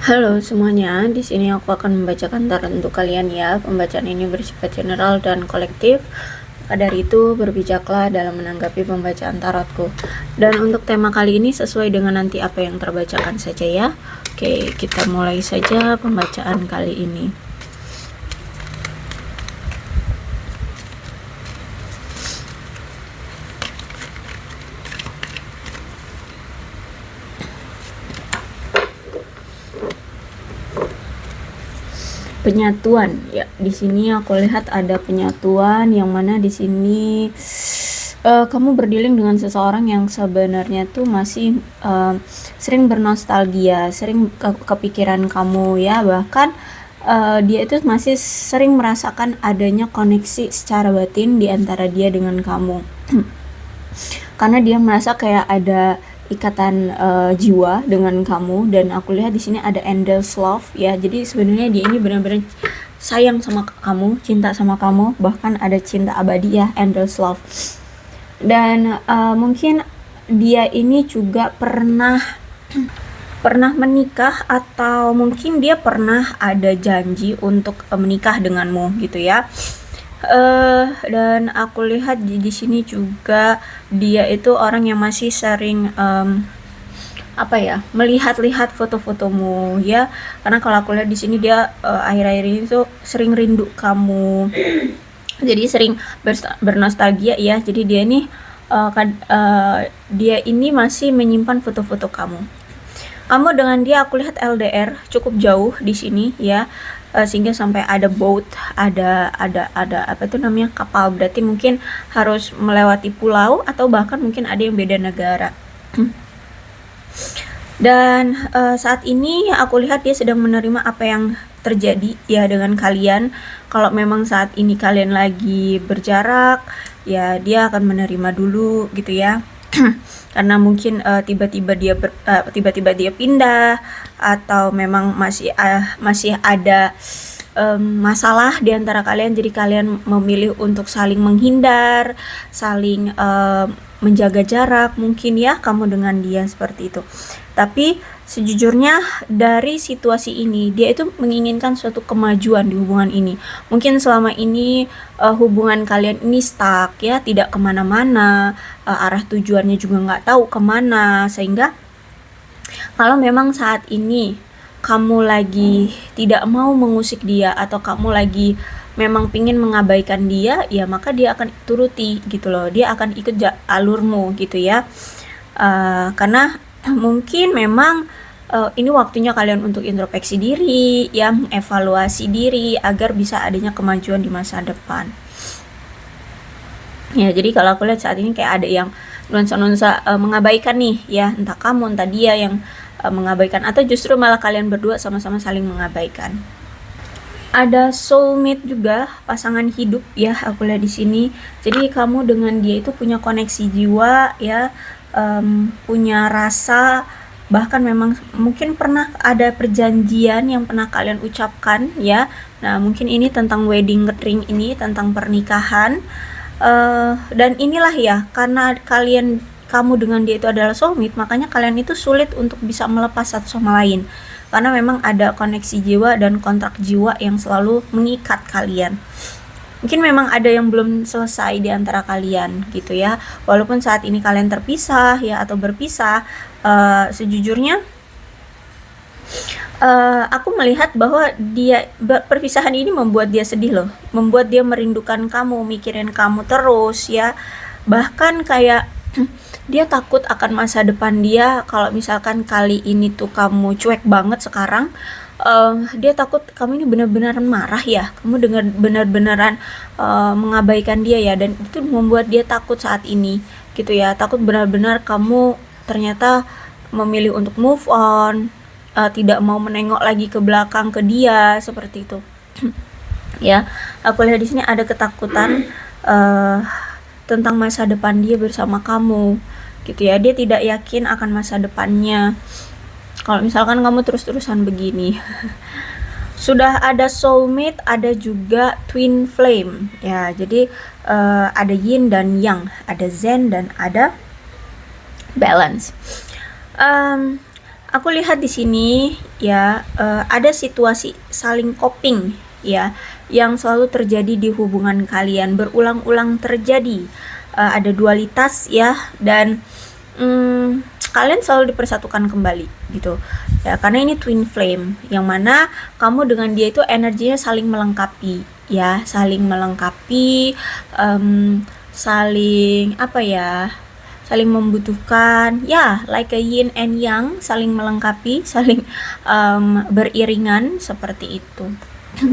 Halo semuanya, di sini aku akan membacakan tarot untuk kalian ya. Pembacaan ini bersifat general dan kolektif. Maka dari itu, berbijaklah dalam menanggapi pembacaan tarotku. Dan untuk tema kali ini sesuai dengan nanti apa yang terbacakan saja ya. Oke, kita mulai saja pembacaan kali ini. Penyatuan ya, di sini aku lihat ada penyatuan yang mana di sini kamu berdealing dengan seseorang yang sebenarnya tuh masih sering bernostalgia, sering kepikiran kamu ya, bahkan dia itu masih sering merasakan adanya koneksi secara batin di antara dia dengan kamu. Karena dia merasa kayak ada ikatan jiwa dengan kamu, dan aku lihat di sini ada endless love ya. Jadi sebenarnya dia ini benar-benar sayang sama kamu, cinta sama kamu, bahkan ada cinta abadi ya, endless love. Dan mungkin dia ini juga pernah menikah, atau mungkin dia pernah ada janji untuk menikah denganmu gitu ya. Dan aku lihat di sini juga dia itu orang yang masih sering melihat-lihat foto-fotomu ya, karena kalau aku lihat di sini dia akhir-akhir ini tuh sering rindu kamu, jadi sering bernostalgia ya. Jadi dia ini masih menyimpan foto-foto kamu. Dengan dia aku lihat LDR cukup jauh di sini ya, sehingga sampai ada boat, ada apa itu namanya, kapal, berarti mungkin harus melewati pulau atau bahkan mungkin ada yang beda negara. Dan saat ini aku lihat dia sedang menerima apa yang terjadi ya dengan kalian. Kalau memang saat ini kalian lagi berjarak ya, dia akan menerima dulu gitu ya. Karena mungkin tiba-tiba dia pindah, atau memang masih ada masalah di antara kalian, jadi kalian memilih untuk saling menghindar, saling menjaga jarak mungkin ya, kamu dengan dia seperti itu. Tapi sejujurnya dari situasi ini dia itu menginginkan suatu kemajuan di hubungan ini. Mungkin selama ini hubungan kalian ini stuck ya, tidak kemana-mana, arah tujuannya juga nggak tahu kemana, sehingga kalau memang saat ini kamu lagi tidak mau mengusik dia, atau kamu lagi memang pingin mengabaikan dia ya, maka dia akan turuti gitu loh, dia akan ikut alurmu gitu ya. Karena mungkin memang ini waktunya kalian untuk introspeksi diri ya, mengevaluasi diri agar bisa adanya kemajuan di masa depan ya. Jadi kalau aku lihat saat ini kayak ada yang nuansa-nuansa mengabaikan nih ya, entah kamu entah dia yang mengabaikan, atau justru malah kalian berdua sama-sama saling mengabaikan. Ada soulmate juga, pasangan hidup ya, aku lihat di sini. Jadi kamu dengan dia itu punya koneksi jiwa ya, punya rasa, bahkan memang mungkin pernah ada perjanjian yang pernah kalian ucapkan ya. Nah mungkin ini tentang wedding ring, ini tentang pernikahan. Dan inilah ya, karena kamu dengan dia itu adalah soulmate, makanya kalian itu sulit untuk bisa melepas satu sama lain, karena memang ada koneksi jiwa dan kontrak jiwa yang selalu mengikat kalian. Mungkin memang ada yang belum selesai di antara kalian gitu ya, walaupun saat ini kalian terpisah ya atau berpisah. Sejujurnya aku melihat bahwa perpisahan ini membuat dia sedih loh, membuat dia merindukan kamu, mikirin kamu terus ya. Bahkan kayak dia takut akan masa depan dia kalau misalkan kali ini tuh kamu cuek banget sekarang. Dia takut kamu ini benar-benar marah ya, kamu dengan benar-benaran mengabaikan dia ya, dan itu membuat dia takut saat ini gitu ya, takut benar-benar kamu ternyata memilih untuk move on, tidak mau menengok lagi ke belakang ke dia seperti itu. Ya, aku lihat di sini ada ketakutan tentang masa depan dia bersama kamu gitu ya. Dia tidak yakin akan masa depannya kalau misalkan kamu terus-terusan begini. Sudah ada soulmate, ada juga twin flame ya. Jadi ada yin dan yang, ada zen dan ada balance. Aku lihat di sini ya, ada situasi saling coping ya, yang selalu terjadi di hubungan kalian, berulang-ulang terjadi. Ada dualitas ya, dan kalian selalu dipersatukan kembali gitu ya, karena ini twin flame, yang mana kamu dengan dia itu energinya saling melengkapi ya, saling melengkapi, saling apa ya, saling membutuhkan ya, like a yin and yang, saling melengkapi, saling beriringan seperti itu.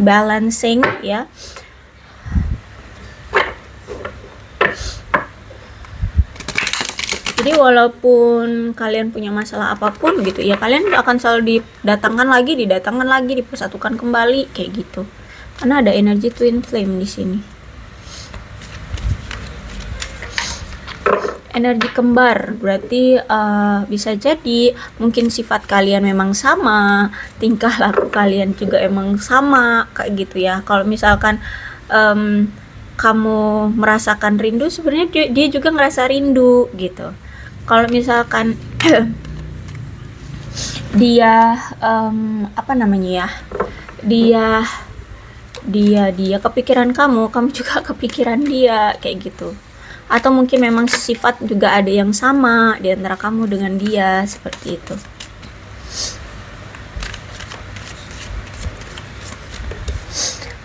Balancing ya. Jadi walaupun kalian punya masalah apapun gitu ya, kalian akan selalu didatangkan lagi, dipersatukan kembali kayak gitu. Karena ada energi twin flame di sini. Energi kembar berarti bisa jadi mungkin sifat kalian memang sama, tingkah laku kalian juga emang sama kayak gitu ya. Kalau misalkan kamu merasakan rindu, sebenarnya dia juga ngerasa rindu gitu. Kalau misalkan dia apa namanya ya, dia kepikiran kamu juga kepikiran dia kayak gitu. Atau mungkin memang sifat juga ada yang sama di antara kamu dengan dia, seperti itu.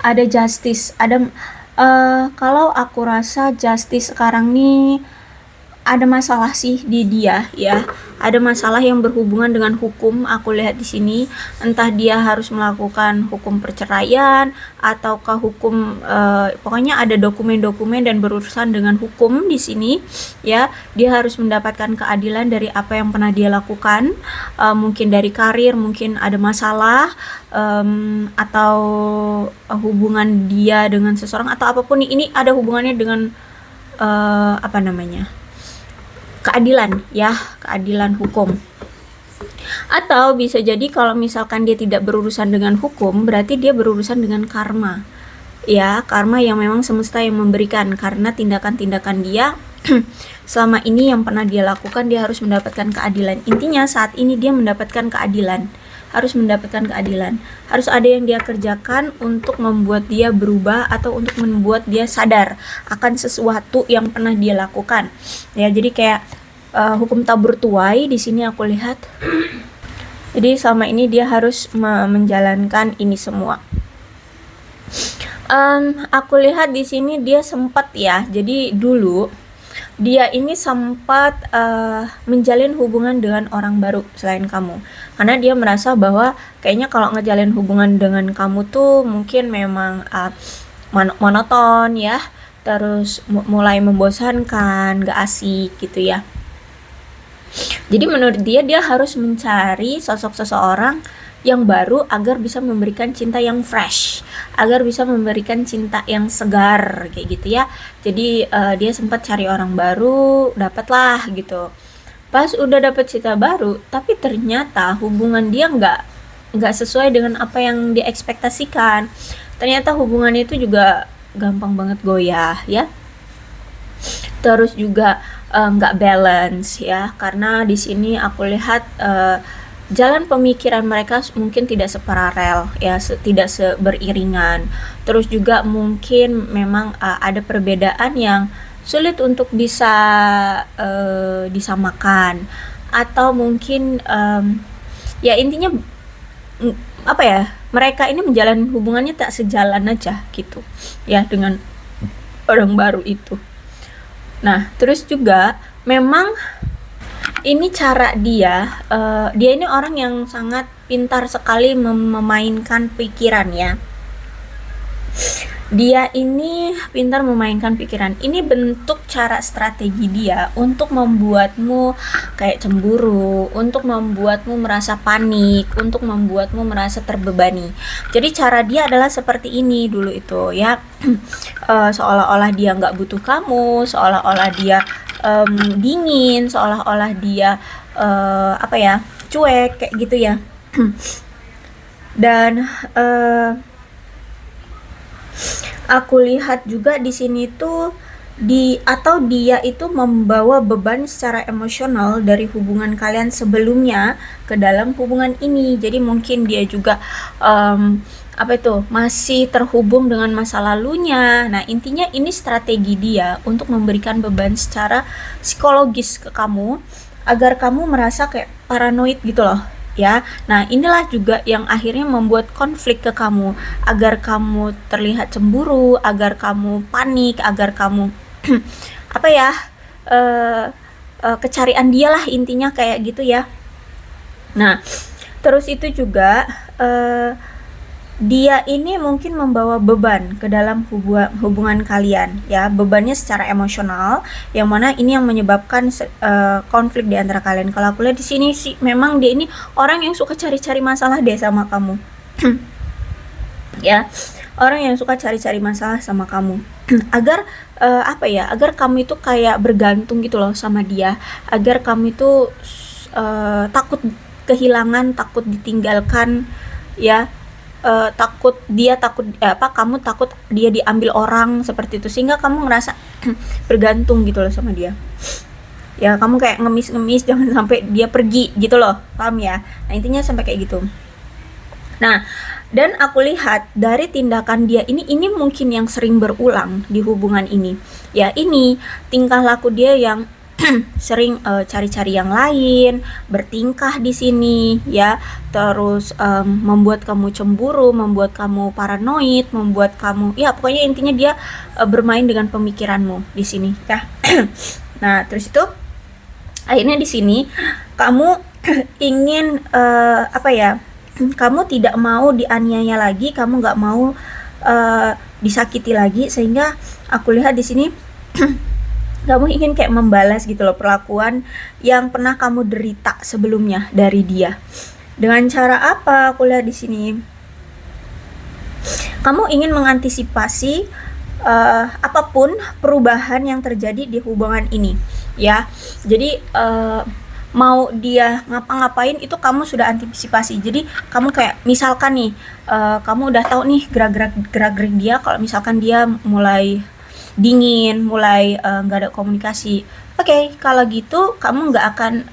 Ada justice, ada kalau aku rasa justice sekarang nih ada masalah sih di dia ya, ada masalah yang berhubungan dengan hukum. Aku lihat di sini, entah dia harus melakukan hukum perceraian ataukah hukum, pokoknya ada dokumen-dokumen dan berurusan dengan hukum di sini ya. Dia harus mendapatkan keadilan dari apa yang pernah dia lakukan, mungkin dari karir, mungkin ada masalah, atau hubungan dia dengan seseorang atau apapun. Ini ada hubungannya dengan apa namanya, keadilan ya, keadilan hukum. Atau bisa jadi kalau misalkan dia tidak berurusan dengan hukum, berarti dia berurusan dengan karma ya, karma yang memang semesta yang memberikan, karena tindakan-tindakan dia selama ini yang pernah dia lakukan, dia harus mendapatkan keadilan. Intinya saat ini dia mendapatkan keadilan, harus mendapatkan keadilan, harus ada yang dia kerjakan untuk membuat dia berubah atau untuk membuat dia sadar akan sesuatu yang pernah dia lakukan ya. Jadi kayak hukum tabur tuai di sini aku lihat. Jadi selama ini dia harus menjalankan ini semua. Aku lihat di sini dia sempat ya, jadi dulu dia ini sempat menjalin hubungan dengan orang baru selain kamu, karena dia merasa bahwa kayaknya kalau ngejalin hubungan dengan kamu tuh mungkin memang monoton ya, terus mulai membosankan, gak asik gitu ya. Jadi menurut dia harus mencari sosok seseorang yang baru agar bisa memberikan cinta yang fresh, agar bisa memberikan cinta yang segar kayak gitu ya. Jadi dia sempat cari orang baru, dapatlah gitu. Pas udah dapet cinta baru, tapi ternyata hubungan dia nggak sesuai dengan apa yang dia ekspektasikan. Ternyata hubungannya itu juga gampang banget goyah ya. Terus juga nggak balance ya, karena di sini aku lihat jalan pemikiran mereka mungkin tidak separalel ya, tidak beriringan. Terus juga mungkin memang ada perbedaan yang sulit untuk bisa disamakan, atau mungkin ya intinya apa ya, mereka ini menjalani hubungannya tak sejalan aja gitu ya dengan orang baru itu. Nah, terus juga memang ini cara dia ini orang yang sangat pintar sekali memainkan pikiran ya. Dia ini pintar memainkan pikiran. Ini bentuk cara strategi dia untuk membuatmu kayak cemburu, untuk membuatmu merasa panik, untuk membuatmu merasa terbebani. Jadi cara dia adalah seperti ini dulu itu ya. Seolah-olah dia nggak butuh kamu, seolah-olah dia dingin, seolah-olah dia apa ya, cuek kayak gitu ya. Dan aku lihat juga di sini tuh atau dia itu membawa beban secara emosional dari hubungan kalian sebelumnya ke dalam hubungan ini. Jadi mungkin dia juga masih terhubung dengan masa lalunya. Nah, intinya ini strategi dia untuk memberikan beban secara psikologis ke kamu agar kamu merasa kayak paranoid gitu loh, ya. Nah, inilah juga yang akhirnya membuat konflik ke kamu, agar kamu terlihat cemburu, agar kamu panik, agar kamu apa ya, kecarian dia lah intinya kayak gitu ya. Nah, terus itu juga dia ini mungkin membawa beban ke dalam hubungan kalian ya, bebannya secara emosional, yang mana ini yang menyebabkan konflik di antara kalian. Kalau aku lihat di sini sih memang dia ini orang yang suka cari-cari masalah deh sama kamu. Ya, orang yang suka cari-cari masalah sama kamu agar agar kamu itu kayak bergantung gitu loh sama dia, agar kamu itu takut kehilangan, takut ditinggalkan ya, kamu takut dia diambil orang seperti itu, sehingga kamu ngerasa bergantung gitu loh sama dia. Ya, kamu kayak ngemis-ngemis jangan sampai dia pergi gitu loh, paham ya? Nah, intinya sampai kayak gitu. Nah, dan aku lihat dari tindakan dia ini mungkin yang sering berulang di hubungan ini. Ya, ini tingkah laku dia yang sering cari-cari yang lain, bertingkah di sini ya, terus membuat kamu cemburu, membuat kamu paranoid, membuat kamu ya pokoknya intinya dia bermain dengan pemikiranmu di sini ya. Nah, terus itu akhirnya di sini kamu ingin kamu tidak mau dianiaya lagi, kamu nggak mau disakiti lagi, sehingga aku lihat di sini kamu ingin kayak membalas gitu loh perlakuan yang pernah kamu derita sebelumnya dari dia. Dengan cara apa? Aku lihat di sini kamu ingin mengantisipasi apapun perubahan yang terjadi di hubungan ini ya. Jadi mau dia ngapa-ngapain itu kamu sudah antisipasi. Jadi kamu kayak misalkan nih kamu udah tahu nih gerak-gerik dia, kalau misalkan dia mulai dingin, mulai nggak ada komunikasi. Oke, kalau gitu kamu nggak akan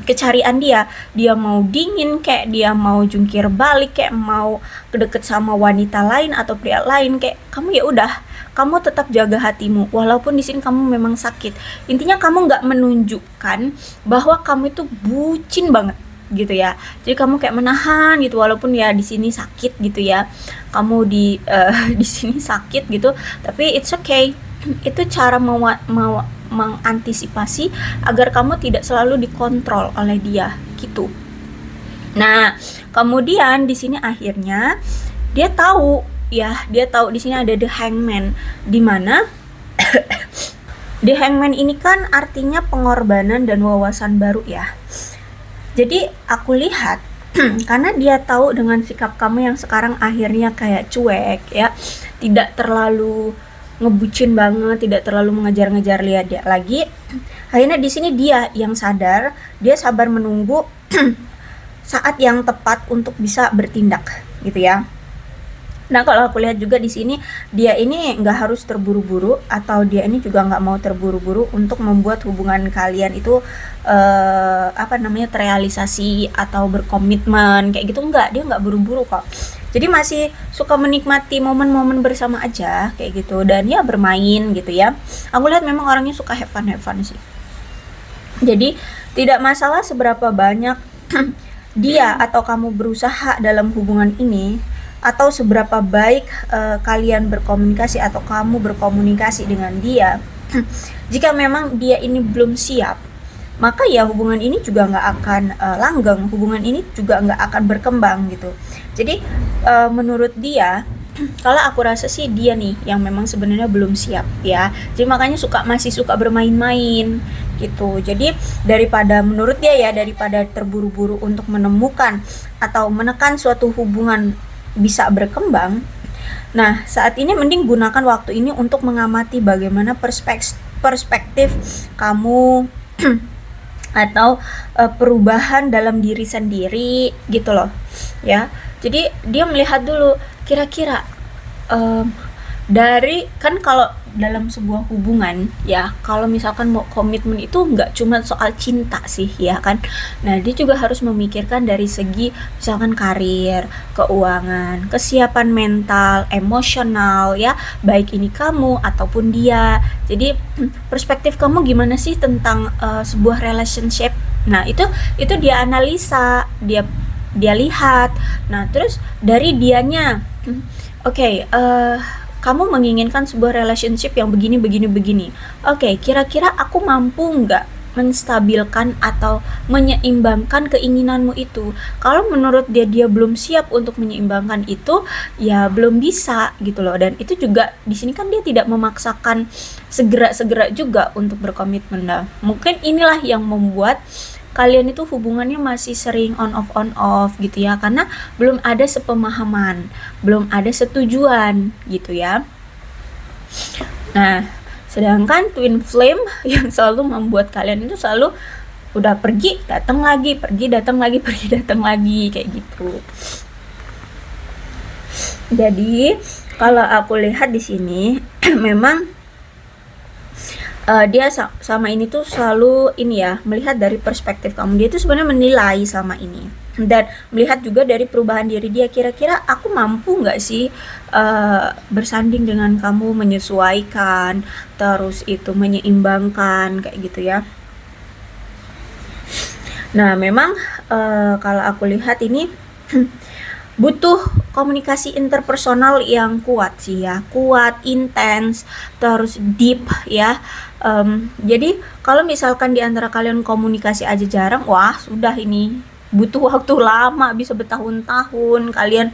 kecarian dia mau dingin kayak dia mau jungkir balik kayak mau kedeket sama wanita lain atau pria lain, kayak kamu ya udah, kamu tetap jaga hatimu walaupun di sini kamu memang sakit. Intinya kamu nggak menunjukkan bahwa kamu itu bucin banget gitu ya. Jadi kamu kayak menahan gitu walaupun ya di sini sakit gitu ya. Kamu di di sini sakit gitu, tapi it's okay. Itu cara mengantisipasi agar kamu tidak selalu dikontrol oleh dia gitu. Nah, kemudian di sini akhirnya dia tahu di sini ada the hangman, di mana the hangman ini kan artinya pengorbanan dan wawasan baru ya. Jadi aku lihat karena dia tahu dengan sikap kamu yang sekarang akhirnya kayak cuek ya, tidak terlalu ngebucin banget, tidak terlalu mengejar-ngejar lihat dia lagi. Akhirnya di sini dia yang sadar, dia sabar menunggu saat yang tepat untuk bisa bertindak gitu ya. Nah, kalau aku lihat juga di sini dia ini nggak harus terburu-buru, atau dia ini juga nggak mau terburu-buru untuk membuat hubungan kalian itu terrealisasi atau berkomitmen kayak gitu. Dia nggak buru-buru kok. Jadi masih suka menikmati momen-momen bersama aja kayak gitu, dan ya bermain gitu ya. Aku lihat memang orangnya suka have fun sih. Jadi tidak masalah seberapa banyak dia atau kamu berusaha dalam hubungan ini, atau seberapa baik kalian berkomunikasi atau kamu berkomunikasi dengan dia. Jika memang dia ini belum siap, maka ya hubungan ini juga nggak akan langgeng, hubungan ini juga nggak akan berkembang gitu. Jadi menurut dia, kalau aku rasa sih dia nih yang memang sebenarnya belum siap ya. Jadi makanya masih suka bermain-main gitu. Jadi daripada menurut dia ya, daripada terburu-buru untuk menemukan atau menekan suatu hubungan bisa berkembang, nah saat ini mending gunakan waktu ini untuk mengamati bagaimana perspektif kamu atau perubahan dalam diri sendiri gitu loh ya. Jadi dia melihat dulu kira-kira dari kan kalau dalam sebuah hubungan ya, kalau misalkan mau komitmen itu nggak cuma soal cinta sih ya kan. Nah, dia juga harus memikirkan dari segi misalkan karir, keuangan, kesiapan mental, emosional ya, baik ini kamu ataupun dia. Jadi perspektif kamu gimana sih tentang sebuah relationship? Nah, itu dia analisa, dia lihat. Nah, terus dari dianya, oke, kamu menginginkan sebuah relationship yang begini begini begini. Oke, kira-kira aku mampu nggak menstabilkan atau menyeimbangkan keinginanmu itu? Kalau menurut dia belum siap untuk menyeimbangkan itu, ya belum bisa gitu loh. Dan itu juga di sini kan dia tidak memaksakan segera-segera juga untuk berkomitmen. Nah, mungkin inilah yang membuat kalian itu hubungannya masih sering on off gitu ya, karena belum ada sepemahaman, belum ada setujuan gitu ya. Nah, sedangkan twin flame yang selalu membuat kalian itu selalu udah pergi datang lagi, pergi datang lagi, pergi datang lagi kayak gitu. Jadi kalau aku lihat di sini memang dia sama ini tuh selalu ini ya, melihat dari perspektif kamu. Dia tuh sebenarnya menilai sama ini dan melihat juga dari perubahan diri dia, kira-kira aku mampu nggak sih bersanding dengan kamu, menyesuaikan, terus itu menyeimbangkan kayak gitu ya. Nah, memang kalau aku lihat ini butuh komunikasi interpersonal yang kuat sih ya, kuat, intens, terus deep ya. Jadi kalau misalkan di antara kalian komunikasi aja jarang, wah sudah ini butuh waktu lama, bisa bertahun-tahun kalian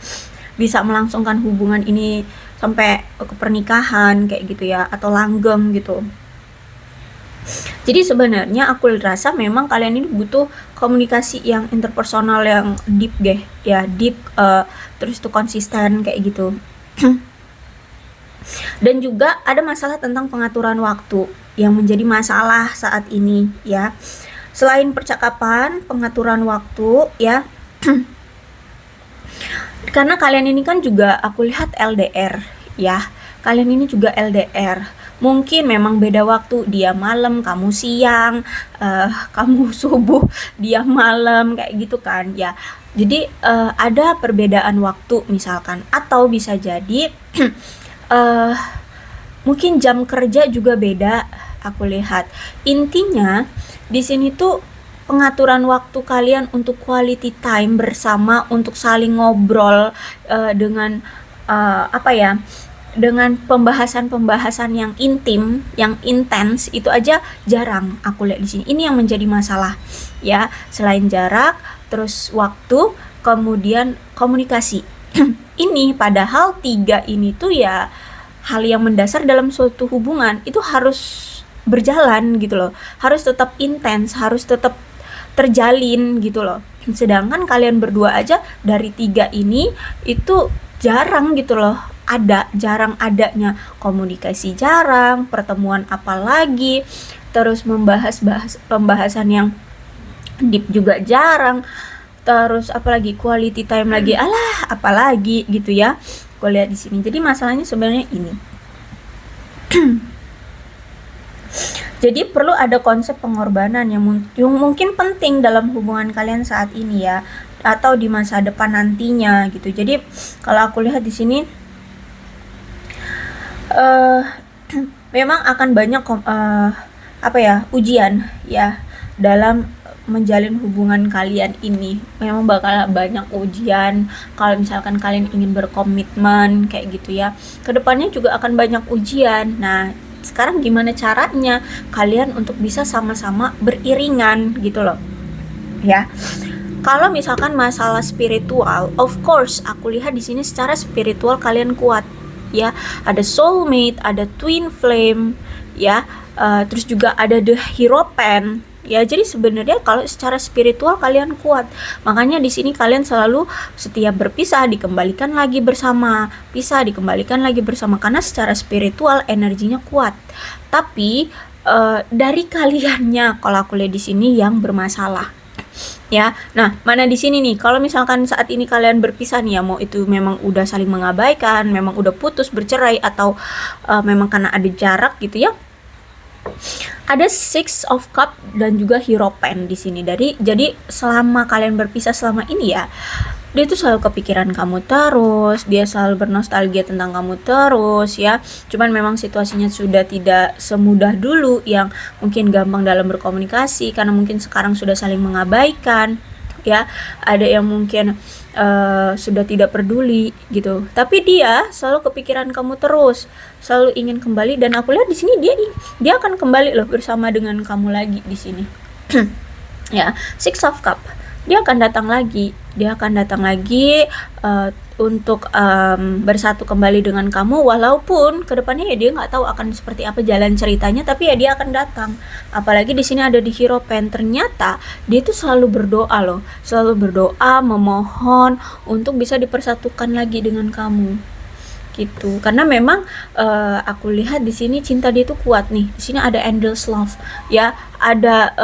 bisa melangsungkan hubungan ini sampai ke pernikahan kayak gitu ya, atau langgeng gitu. Jadi sebenarnya aku rasa memang kalian ini butuh komunikasi yang interpersonal yang deep deh ya, deep, terus tuh konsisten kayak gitu. Dan juga ada masalah tentang pengaturan waktu yang menjadi masalah saat ini ya. Selain percakapan, pengaturan waktu ya. Karena kalian ini kan juga aku lihat LDR ya. Kalian ini juga LDR. Mungkin memang beda waktu, dia malam, kamu siang, kamu subuh, dia malam kayak gitu kan ya. Jadi ada perbedaan waktu misalkan, atau bisa jadi mungkin jam kerja juga beda, aku lihat. Intinya di sini tuh pengaturan waktu kalian untuk quality time bersama, untuk saling ngobrol dengan apa ya? Dengan pembahasan-pembahasan yang intim, yang intens, itu aja jarang aku lihat di sini. Ini yang menjadi masalah ya. Selain jarak, terus waktu, kemudian komunikasi. Ini padahal 3 ini tuh ya hal yang mendasar dalam suatu hubungan, itu harus berjalan gitu loh. Harus tetap intens, harus tetap terjalin gitu loh. Sedangkan kalian berdua aja dari 3 ini itu jarang gitu loh. Jarang adanya komunikasi, jarang pertemuan, apalagi terus membahas pembahasan yang deep juga jarang, terus apalagi quality time lagi, alah apalagi gitu ya. Aku lihat di sini. Jadi masalahnya sebenarnya ini. Jadi perlu ada konsep pengorbanan yang mungkin penting dalam hubungan kalian saat ini ya, atau di masa depan nantinya gitu. Jadi kalau aku lihat di sini memang akan banyak ujian ya dalam menjalin hubungan kalian ini. Memang bakal banyak ujian kalau misalkan kalian ingin berkomitmen kayak gitu ya. Kedepannya juga akan banyak ujian. Nah, sekarang gimana caranya kalian untuk bisa sama-sama beriringan gitu loh ya. Kalau misalkan masalah spiritual, of course aku lihat di sini secara spiritual kalian kuat ya. Ada soulmate, ada twin flame ya, terus juga ada the hierophant ya. Jadi sebenarnya kalau secara spiritual kalian kuat. Makanya di sini kalian selalu setiap berpisah dikembalikan lagi bersama, pisah dikembalikan lagi bersama, karena secara spiritual energinya kuat. Tapi dari kaliannya kalau aku lihat di sini yang bermasalah. Ya. Nah, mana di sini nih, kalau misalkan saat ini kalian berpisah nih ya, mau itu memang udah saling mengabaikan, memang udah putus, bercerai, atau memang karena ada jarak gitu ya. Ada Six of Cup dan juga Hierophant di sini. Jadi selama kalian berpisah selama ini ya, dia tuh selalu kepikiran kamu terus, dia selalu bernostalgia tentang kamu terus ya. Cuman memang situasinya sudah tidak semudah dulu yang mungkin gampang dalam berkomunikasi karena mungkin sekarang sudah saling mengabaikan ya. Ada yang mungkin sudah tidak peduli gitu. Tapi dia selalu kepikiran kamu terus, selalu ingin kembali, dan aku lihat di sini dia akan kembali loh bersama dengan kamu lagi di sini. Ya, Six of Cup. Dia akan datang lagi untuk bersatu kembali dengan kamu, walaupun kedepannya ya dia nggak tahu akan seperti apa jalan ceritanya, tapi ya dia akan datang. Apalagi di sini ada di Hierophant, ternyata dia itu selalu berdoa loh, selalu berdoa memohon untuk bisa dipersatukan lagi dengan kamu gitu. Karena memang aku lihat di sini cinta dia tuh kuat nih. Di sini ada endless love ya, ada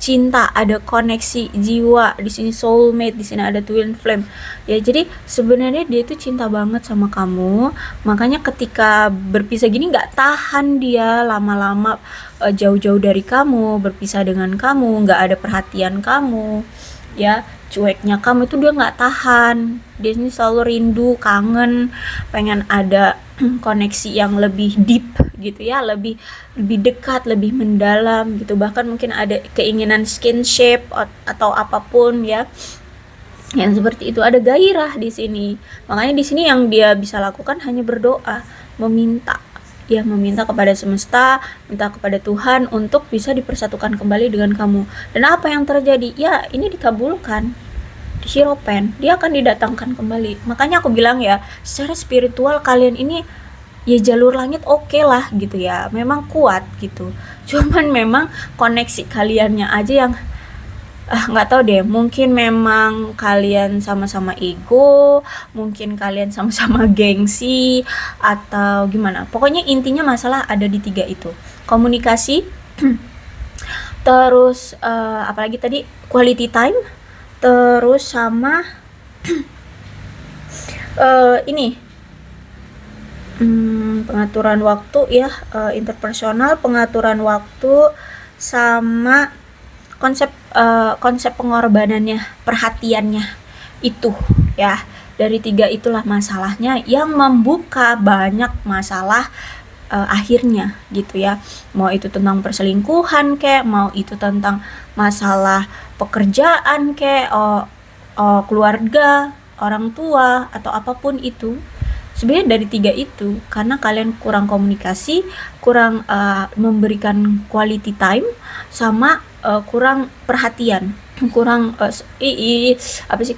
cinta, ada koneksi jiwa, di sini soulmate, di sini ada twin flame. Ya, jadi sebenarnya dia itu cinta banget sama kamu. Makanya ketika berpisah gini nggak tahan dia lama-lama jauh-jauh dari kamu, berpisah dengan kamu, nggak ada perhatian kamu. Ya, cueknya kamu itu dia nggak tahan. Dia ini selalu rindu, kangen, pengen ada koneksi yang lebih deep gitu ya, lebih dekat, lebih mendalam gitu. Bahkan mungkin ada keinginan skinship atau apapun ya, yang seperti itu. Ada gairah di sini. Makanya di sini yang dia bisa lakukan hanya berdoa, meminta ya, meminta kepada semesta, minta kepada Tuhan untuk bisa dipersatukan kembali dengan kamu. Dan apa yang terjadi? Ya, ini dikabulkan. Di Hierophant, dia akan didatangkan kembali. Makanya aku bilang ya, secara spiritual kalian ini ya jalur langit oke lah gitu ya, memang kuat gitu. Cuman memang koneksi kaliannya aja yang nggak tahu deh, mungkin memang kalian sama-sama ego, mungkin kalian sama-sama gengsi, atau gimana. Pokoknya intinya masalah ada di 3 itu. Komunikasi, terus apalagi tadi, quality time, terus sama ini pengaturan waktu ya, interpersonal, pengaturan waktu, sama konsep pengorbanannya, perhatiannya itu ya. Dari 3 itulah masalahnya yang membuka banyak masalah akhirnya gitu ya. Mau itu tentang perselingkuhan kek, mau itu tentang masalah pekerjaan kek, keluarga, orang tua, atau apapun itu. Sebenarnya dari 3 itu, karena kalian kurang komunikasi, kurang memberikan quality time, sama kurang perhatian, kurang apa sih,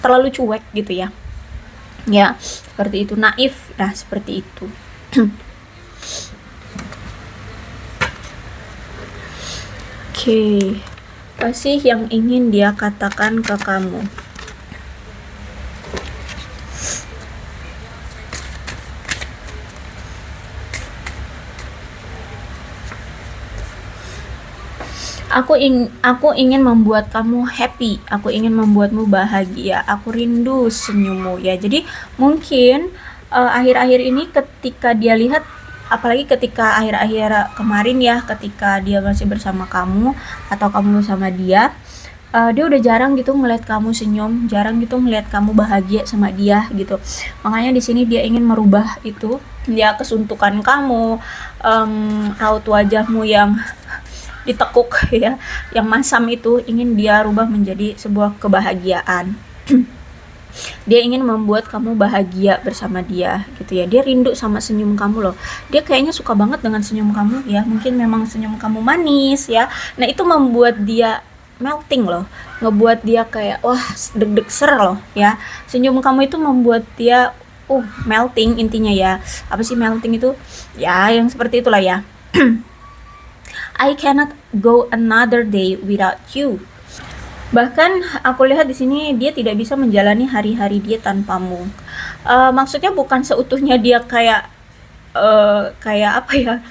terlalu cuek gitu ya. Ya, seperti itu, naif. Nah, seperti itu. Oke. Apa sih yang ingin dia katakan ke kamu? Aku ingin membuat kamu happy, aku ingin membuatmu bahagia, aku rindu senyummu ya. Jadi mungkin akhir-akhir ini ketika dia lihat, apalagi ketika akhir-akhir kemarin ya, ketika dia masih bersama kamu atau kamu bersama dia, dia udah jarang gitu ngeliat kamu senyum, jarang gitu ngeliat kamu bahagia sama dia gitu. Makanya di sini dia ingin merubah itu, dia kesuntukan kamu, raut wajahmu yang ditekuk ya, yang masam itu ingin dia rubah menjadi sebuah kebahagiaan. Dia ingin membuat kamu bahagia bersama dia gitu ya. Dia rindu sama senyum kamu loh. Dia kayaknya suka banget dengan senyum kamu ya. Mungkin memang senyum kamu manis ya. Nah, itu membuat dia melting loh. Ngebuat dia kayak wah, deg-deg ser loh ya. Senyum kamu itu membuat dia melting intinya ya. Apa sih melting itu? Ya, yang seperti itulah ya. I cannot go another day without you. Bahkan aku lihat di sini dia tidak bisa menjalani hari-hari dia tanpamu. Maksudnya bukan seutuhnya dia kayak apa ya?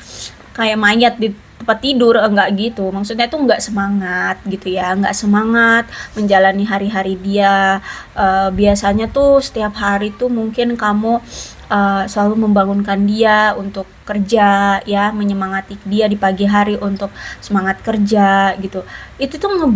Kayak mayat di tempat tidur, enggak gitu. Maksudnya tuh enggak semangat gitu ya, enggak semangat menjalani hari-hari dia. Biasanya tuh setiap hari tuh mungkin kamu selalu membangunkan dia untuk kerja ya, menyemangati dia di pagi hari untuk semangat kerja gitu. Itu tuh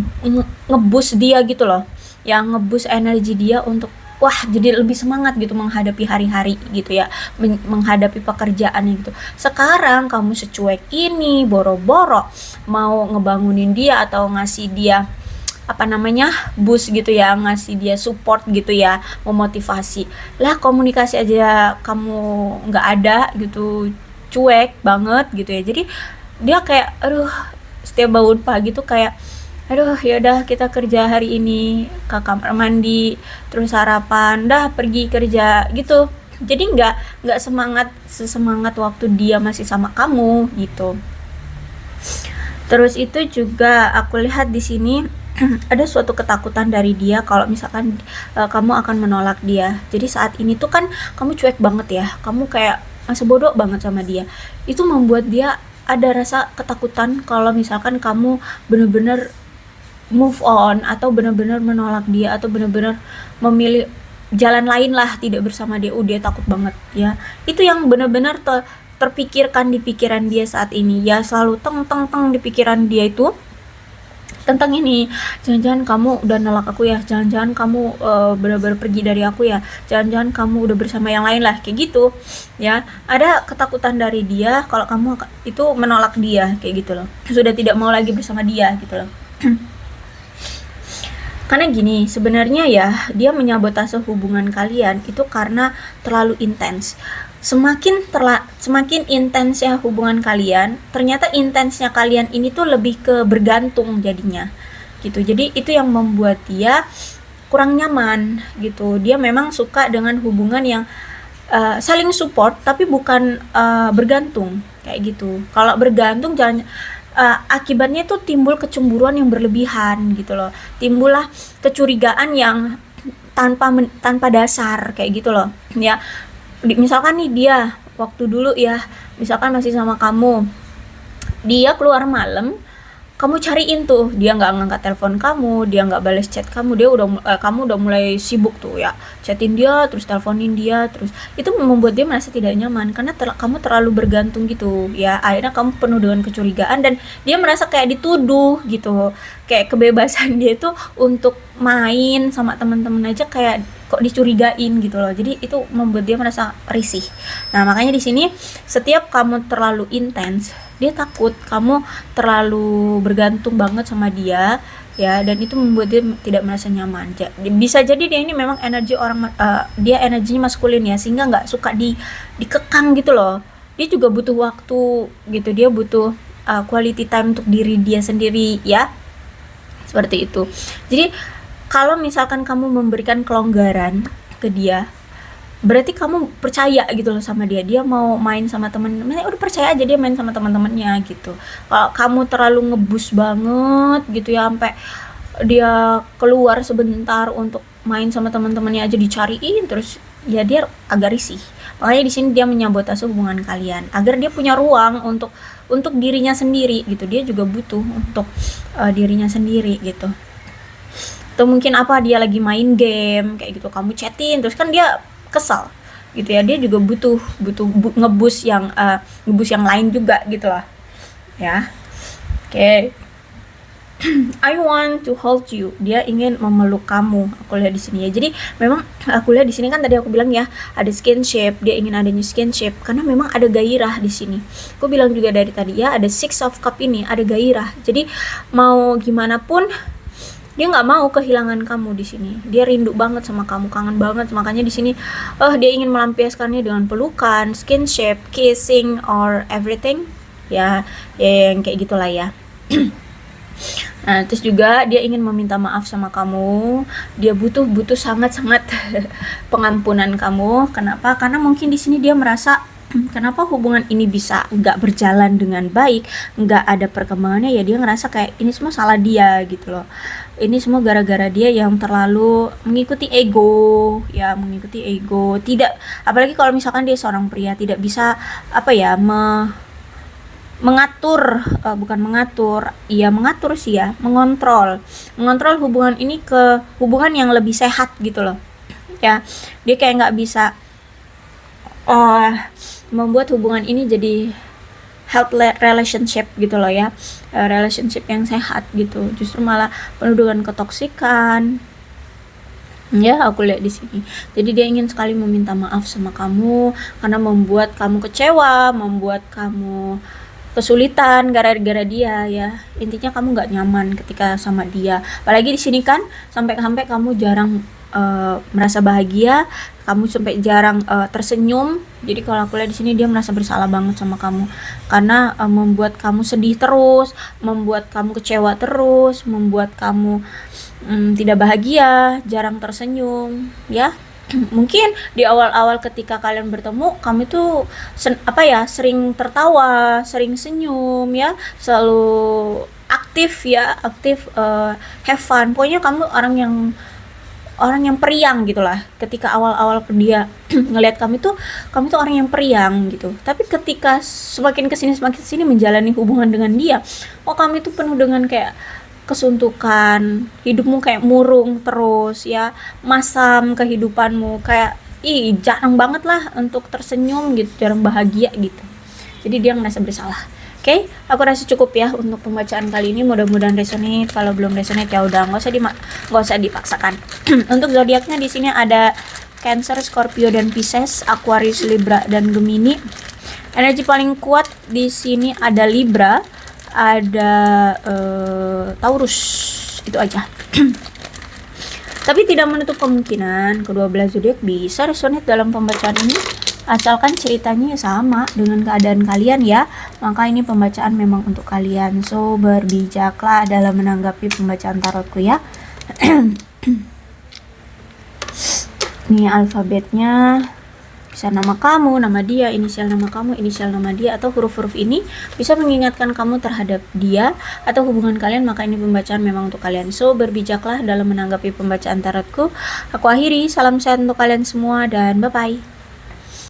nge-boost dia gitu loh, yang nge-boost energi dia untuk wah jadi lebih semangat gitu menghadapi hari-hari gitu ya, menghadapi pekerjaannya gitu. Sekarang kamu secuek ini, boro-boro mau ngebangunin dia atau ngasih dia apa namanya boost gitu ya, ngasih dia support gitu ya, memotivasi lah, komunikasi aja kamu nggak ada gitu, cuek banget gitu ya. Jadi dia kayak aduh, setiap bangun pagi tuh kayak aduh yaudah kita kerja hari ini, ke kamar mandi terus sarapan dah pergi kerja gitu. Jadi nggak sesemangat waktu dia masih sama kamu gitu. Terus itu juga aku lihat di sini ada suatu ketakutan dari dia kalau misalkan kamu akan menolak dia. Jadi saat ini tuh kan kamu cuek banget ya, kamu kayak masa bodoh banget sama dia. Itu membuat dia ada rasa ketakutan kalau misalkan kamu bener-bener move on atau bener-bener menolak dia atau bener-bener memilih jalan lain lah, tidak bersama dia. Dia takut banget ya. Itu yang bener-bener terpikirkan di pikiran dia saat ini ya, selalu teng teng teng di pikiran dia itu tentang ini, jangan-jangan kamu udah nolak aku ya, jangan-jangan kamu benar-benar pergi dari aku ya, jangan-jangan kamu udah bersama yang lain lah, kayak gitu ya. Ada ketakutan dari dia kalau kamu itu menolak dia kayak gitu loh, sudah tidak mau lagi bersama dia gitu loh. Karena gini, sebenarnya ya dia menyabotase hubungan kalian itu karena terlalu intens. Semakin intensnya hubungan kalian, ternyata intensnya kalian ini tuh lebih ke bergantung jadinya gitu. Jadi itu yang membuat dia kurang nyaman gitu. Dia memang suka dengan hubungan yang saling support tapi bukan bergantung kayak gitu. Kalau bergantung jangan, akibatnya tuh timbul kecemburuan yang berlebihan gitu loh, timbullah kecurigaan yang tanpa dasar kayak gitu loh ya. Misalkan nih dia waktu dulu ya, misalkan masih sama kamu, dia keluar malam, kamu cariin tuh, dia nggak ngangkat telepon kamu, dia nggak balas chat kamu, kamu udah mulai sibuk tuh ya, chatin dia terus teleponin dia terus. Itu membuat dia merasa tidak nyaman karena kamu terlalu bergantung gitu ya. Akhirnya kamu penuh dengan kecurigaan dan dia merasa kayak dituduh gitu, kayak kebebasan dia itu untuk main sama teman-teman aja kayak kok dicurigain gitu loh. Jadi itu membuat dia merasa risih. Nah makanya di sini setiap kamu terlalu intens, dia takut kamu terlalu bergantung banget sama dia ya, dan itu membuat dia tidak merasa nyaman. Bisa jadi dia ini memang dia energinya maskulin ya, sehingga nggak suka dikekang gitu loh. Dia juga butuh waktu gitu, dia butuh quality time untuk diri dia sendiri ya, seperti itu. Jadi kalau misalkan kamu memberikan kelonggaran ke dia, berarti kamu percaya gitu loh sama dia. Dia mau main sama temen-temennya, udah percaya aja dia main sama teman-temannya gitu. Kalau kamu terlalu ngebus banget gitu ya, sampai dia keluar sebentar untuk main sama teman-temannya aja dicariin terus, ya dia agak risih. Makanya di sini dia menyabotase hubungan kalian agar dia punya ruang untuk dirinya sendiri gitu. Dia juga butuh untuk dirinya sendiri gitu. Atau mungkin dia lagi main game kayak gitu, kamu chatin terus kan dia kesal gitu ya. Dia juga butuh ngebus yang lain juga gitu lah ya. Oke. I want to hold you. Dia ingin memeluk kamu. Aku lihat di sini ya. Jadi memang aku lihat di sini kan tadi aku bilang ya, ada skinship. Dia ingin adanya skinship karena memang ada gairah di sini. Aku bilang juga dari tadi ya, ada Six of Cup ini, ada gairah. Jadi mau gimana pun dia nggak mau kehilangan kamu di sini. Dia rindu banget sama kamu, kangen banget. Makanya di sini dia ingin melampiaskannya dengan pelukan, skinship, kissing or everything ya, yang kayak gitulah ya. Nah terus juga dia ingin meminta maaf sama kamu. Dia butuh sangat-sangat pengampunan kamu. Kenapa? Karena mungkin di sini dia merasa kenapa hubungan ini bisa nggak berjalan dengan baik, nggak ada perkembangannya ya. Dia ngerasa kayak ini semua salah dia gitu loh. Ini semua gara-gara dia yang terlalu mengikuti ego ya, mengikuti ego. Tidak, apalagi kalau misalkan dia seorang pria, tidak bisa mengatur, bukan mengatur, iya mengatur sih ya, mengontrol hubungan ini ke hubungan yang lebih sehat gitu loh ya. Dia kayak nggak bisa membuat hubungan ini jadi healthy relationship gitu loh ya, relationship yang sehat gitu, justru malah penuh dengan ketoksikan ya. Aku lihat di sini, jadi dia ingin sekali meminta maaf sama kamu karena membuat kamu kecewa, membuat kamu kesulitan gara-gara dia ya. Intinya kamu nggak nyaman ketika sama dia, apalagi di sini kan sampai-sampai kamu jarang merasa bahagia, kamu sampai jarang tersenyum. Jadi kalau aku lihat di sini dia merasa bersalah banget sama kamu karena membuat kamu sedih terus, membuat kamu kecewa terus, membuat kamu tidak bahagia, jarang tersenyum ya. Mungkin di awal-awal ketika kalian bertemu, kamu tuh sering tertawa, sering senyum ya, selalu aktif ya, aktif, have fun. Pokoknya kamu orang yang periang gitulah. Ketika awal-awal dia ngelihat kamu tuh orang yang periang gitu. Tapi ketika semakin kesini menjalani hubungan dengan dia, kamu itu penuh dengan kayak kesuntukan, hidupmu kayak murung terus ya, masam kehidupanmu, kayak jarang banget lah untuk tersenyum gitu, jarang bahagia gitu. Jadi dia ngerasa bersalah. Oke, aku rasa cukup ya untuk pembacaan kali ini. Mudah-mudahan resonate. Kalau belum resonate ya udah nggak usah dipaksakan. Untuk zodiaknya di sini ada Cancer, Scorpio dan Pisces, Aquarius, Libra dan Gemini. Energi paling kuat di sini ada Libra, ada Taurus, itu aja. Tapi tidak menutup kemungkinan kedua belah zodiak bisa resonate dalam pembacaan ini, asalkan ceritanya sama dengan keadaan kalian ya. Maka ini pembacaan memang untuk kalian, so berbijaklah dalam menanggapi pembacaan tarotku ya. Ini alfabetnya, bisa nama kamu, nama dia, inisial nama kamu, inisial nama dia, atau huruf-huruf ini bisa mengingatkan kamu terhadap dia atau hubungan kalian. Maka ini pembacaan memang untuk kalian, so berbijaklah dalam menanggapi pembacaan tarotku. Aku akhiri, salam sehat untuk kalian semua dan bye-bye.